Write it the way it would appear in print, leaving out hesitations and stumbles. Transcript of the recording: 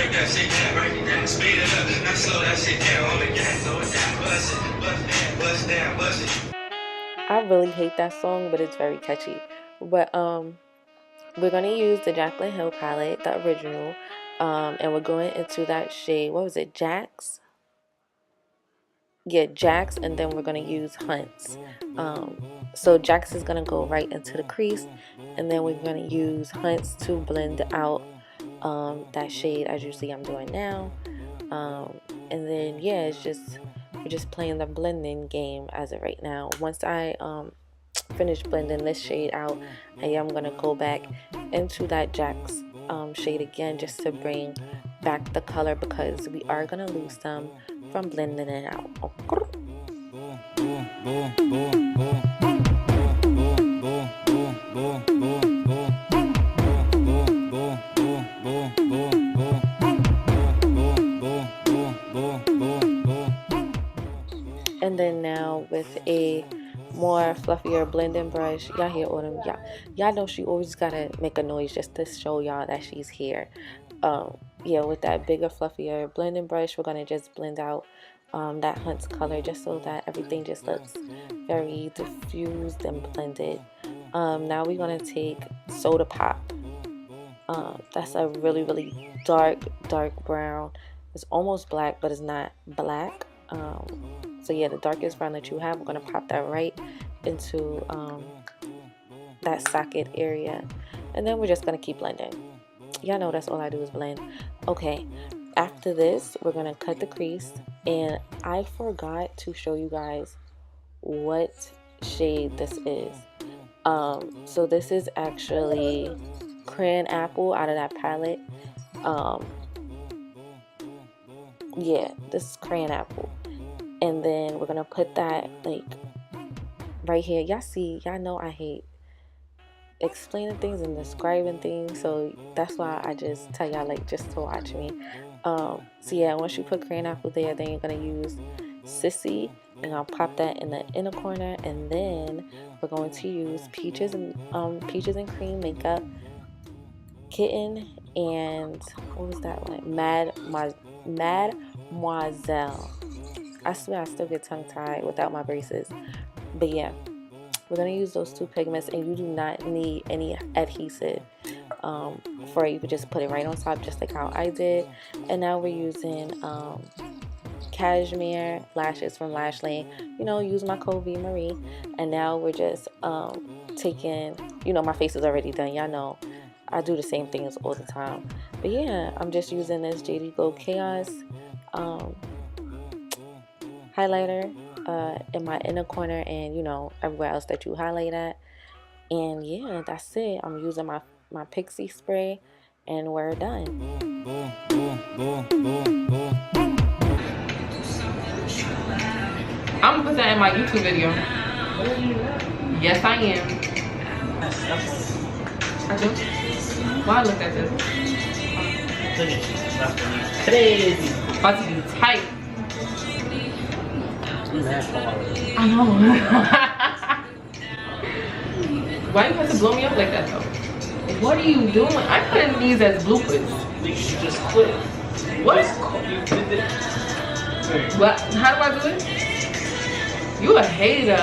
break that shit down, break it down, speed it up, now slow that shit down, on the gas, slow it down, bust it, bust down, bust it. I really hate that song, but it's very catchy. But we're gonna use the Jaclyn Hill palette, the original, and we're going into that shade. What was it, Jax? Yeah, Jax, and then we're gonna use Hunts. So Jax is gonna go right into the crease, and then we're gonna use Hunts to blend out that shade, as you see I'm doing now. And then yeah, it's just we're just playing the blending game as of right now. Once I finish blending this shade out, I am gonna go back into that Jax shade again, just to bring back the color, because we are gonna lose some from blending it out. And then now with a more fluffier blending brush, y'all hear Autumn, y'all know she always gotta make a noise just to show y'all that she's here. Yeah, with that bigger fluffier blending brush, we're gonna just blend out that Hunt's color, just so that everything just looks very diffused and blended. Now we're gonna take Soda Pop. That's a really dark brown. It's almost black, but it's not black. So yeah, the darkest brown that you have, we're gonna pop that right into that socket area, and then we're just gonna keep blending. Y'all know that's all I do is blend. Okay, after this, we're gonna cut the crease, and I forgot to show you guys what shade this is. So this is actually Crayon Apple out of that palette. Yeah, this is Crayon Apple. And then we're gonna put that like right here. Y'all see, y'all know I hate explaining things and describing things, so that's why I just tell y'all like just to watch me. So yeah, once you put Crayon Apple there, then you're gonna use Sissy, and I'll pop that in the inner corner, and then we're going to use Peaches and Cream makeup, Kitten, and what was that one? Mademoiselle. I swear I still get tongue-tied without my braces. But yeah, we're going to use those two pigments, and you do not need any adhesive for it. You could just put it right on top, just like how I did. And now we're using Cashmere lashes from Lash Lane. You know, use my code VMarie. And now we're just taking, you know, my face is already done. Y'all know I do the same things all the time. But yeah, I'm just using this JD Glow Chaos highlighter in my inner corner, and you know, everywhere else that you highlight at. And yeah, that's it. I'm using my Pixi spray, and we're done. I'm gonna put that in my YouTube video. Yes, I am. I do. Why I looked at this? Crazy. About to be tight. I know. Why you have to blow me up like that though? What are you doing? I'm putting these as bloopers. You should just quit. What? You did it. What? How do I do it? You a hater.